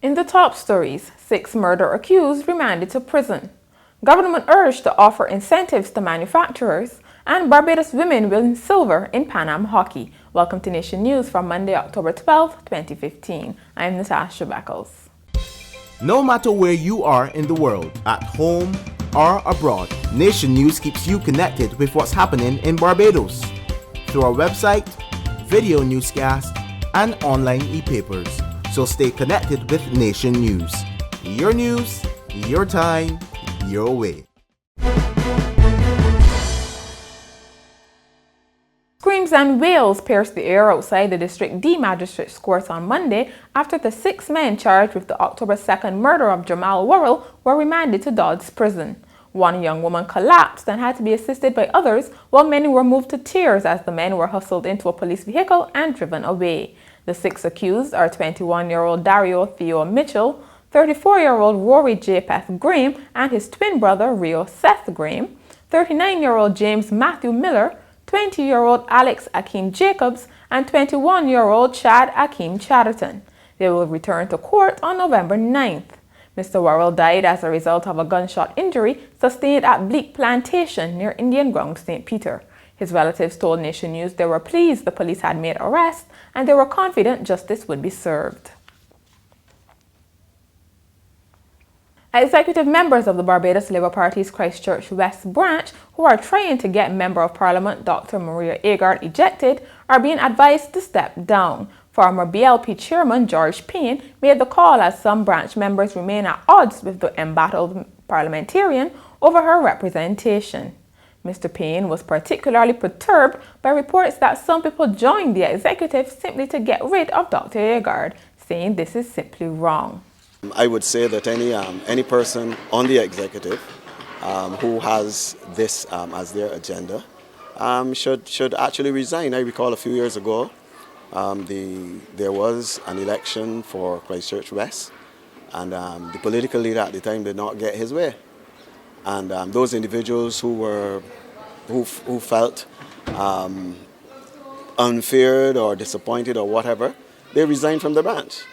In the top stories, 6 murder accused remanded to prison. Government urged to offer incentives to manufacturers, and Barbados women win silver in Pan Am hockey. Welcome to Nation News for Monday, October 12, 2015. I'm Natasha Beckles. No matter where you are in the world, at home or abroad, Nation News keeps you connected with what's happening in Barbados through our website, video newscast, and online e-papers. So stay connected with Nation News. Your time, your way. Screams and wails pierced the air outside the District D Magistrates Court on Monday after the 6 men charged with the October 2nd murder of Jamel Worrell were remanded to Dodds Prison. One young woman collapsed and had to be assisted by others, while many were moved to tears as the men were hustled into a police vehicle and driven away. The 6 accused are 21-year-old Dario Theo Mitchell, 34-year-old Rory Japheth Graham and his twin brother Rio Seth Graham, 39-year-old James Matthew Miller, 20-year-old Alex Akeem Jacobs, and 21-year-old Chad Akeem Chatterton. They will return to court on November 9th. Mr. Worrell died as a result of a gunshot injury sustained at Bleak Plantation near Indian Ground, St. Peter. His relatives told Nation News they were pleased the police had made arrests and they were confident justice would be served. Executive members of the Barbados Labour Party's Christchurch West branch, who are trying to get Member of Parliament Dr. Maria Agard ejected, are being advised to step down. Former BLP Chairman George Payne made the call as some branch members remain at odds with the embattled parliamentarian over her representation. Mr. Payne was particularly perturbed by reports that some people joined the executive simply to get rid of Dr. Agard, saying this is simply wrong. I would say that any person on the executive who has this as their agenda should actually resign. I recall a few years ago there was an election for Christchurch West, and the political leader at the time did not get his way. And those individuals who felt unfeared or disappointed or whatever, they resigned from the branch.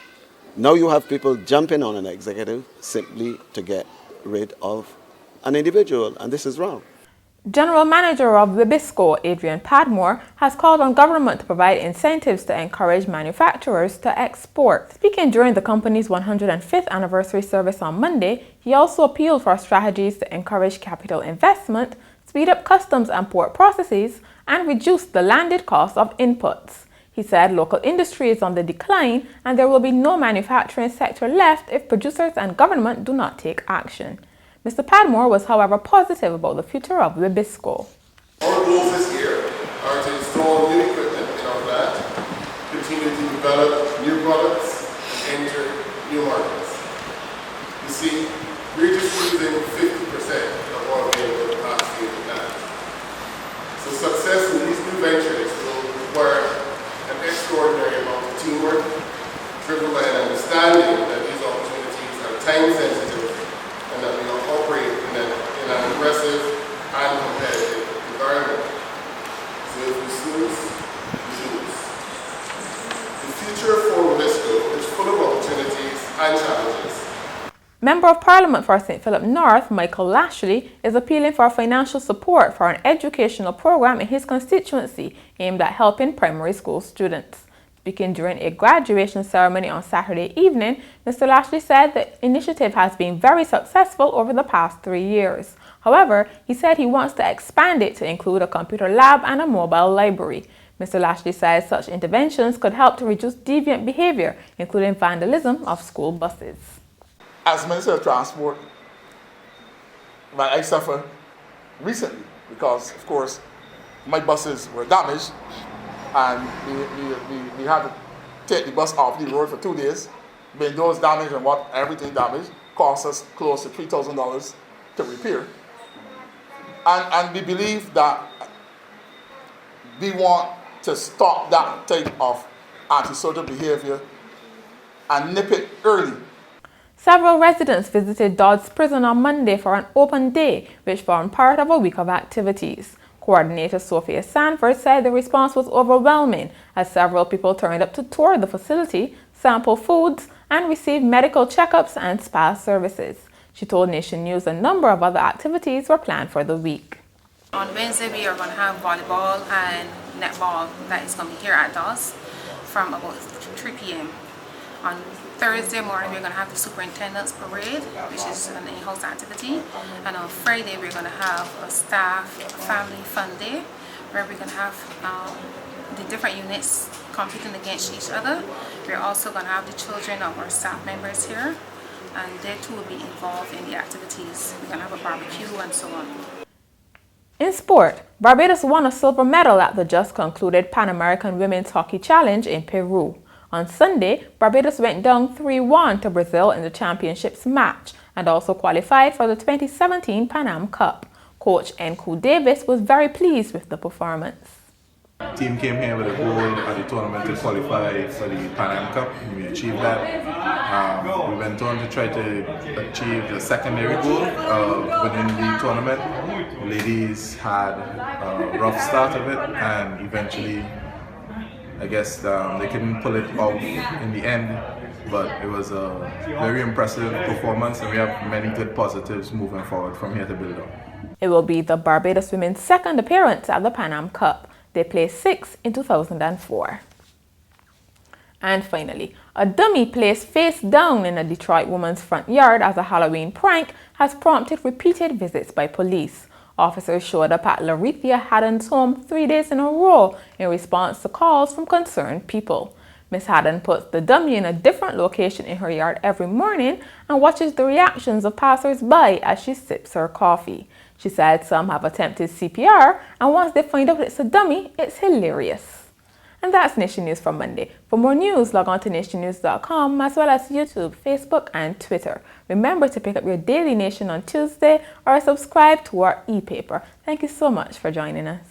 Now you have people jumping on an executive simply to get rid of an individual, and this is wrong. General Manager of Wibisco, Adrian Padmore, has called on government to provide incentives to encourage manufacturers to export. Speaking during the company's 105th anniversary service on Monday, he also appealed for strategies to encourage capital investment, speed up customs and port processes, and reduce the landed cost of inputs. He said local industry is on the decline and there will be no manufacturing sector left if producers and government do not take action. Mr. Padmore was, however, positive about the future of Wibisco. Our goals this year are to install new equipment in our plant, continue to develop new products, and enter new markets. You see, we're just using 50% of our available capacity in the plant. So success in these new ventures will require an extraordinary amount of teamwork, driven by an understanding that these opportunities are time-sensitive and that we operate in an aggressive and competitive environment. So if we snooze, we lose. The future for Wibisco is full of opportunities and challenges. Member of Parliament for St. Philip North, Michael Lashley, is appealing for financial support for an educational program in his constituency aimed at helping primary school students. Speaking during a graduation ceremony on Saturday evening, Mr. Lashley said the initiative has been very successful over the past 3 years. However, he said he wants to expand it to include a computer lab and a mobile library. Mr. Lashley says such interventions could help to reduce deviant behavior, including vandalism of school buses. As Minister of Transport, I suffered recently because, of course, my buses were damaged and we had to take the bus off the road for 2 days. Windows damaged and everything damaged cost us close to $3,000 to repair. And we believe that we want to stop that type of antisocial behavior and nip it early. Several residents visited Dodds Prison on Monday for an open day, which formed part of a week of activities. Coordinator Sophia Sanford said the response was overwhelming as several people turned up to tour the facility, sample foods, and receive medical checkups and spa services. She told Nation News a number of other activities were planned for the week. On Wednesday, we are going to have volleyball and netball that is going to be here at DOS from about 3 p.m. On Thursday morning, we're going to have the Superintendent's Parade, which is an in-house activity. And on Friday, we're going to have a staff family fun day, where we're going to have the different units competing against each other. We're also going to have the children of our staff members here, and they too will be involved in the activities. We're going to have a barbecue and so on. In sport, Barbados won a silver medal at the just concluded Pan American Women's Hockey Challenge in Peru. On Sunday, Barbados went down 3-1 to Brazil in the championships match and also qualified for the 2017 Pan Am Cup. Coach Nku Davis was very pleased with the performance. The team came here with a goal at the tournament to qualify for the Pan Am Cup, and we achieved that. We went on to try to achieve the secondary goal within the tournament. The ladies had a rough start of it, and eventually, I guess they couldn't pull it off in the end, but it was a very impressive performance, and we have many good positives moving forward from here to build on. It will be the Barbados women's second appearance at the Pan Am Cup. They placed 6th in 2004. And finally, a dummy placed face down in a Detroit woman's front yard as a Halloween prank has prompted repeated visits by police. Officers showed up at Larethia Haddon's home 3 days in a row in response to calls from concerned people. Miss Haddon puts the dummy in a different location in her yard every morning and watches the reactions of passers-by as she sips her coffee. She said some have attempted CPR, and once they find out it's a dummy, it's hilarious. And that's Nation News for Monday. For more news, log on to nationnews.com as well as YouTube, Facebook, and Twitter. Remember to pick up your Daily Nation on Tuesday or subscribe to our e-paper. Thank you so much for joining us.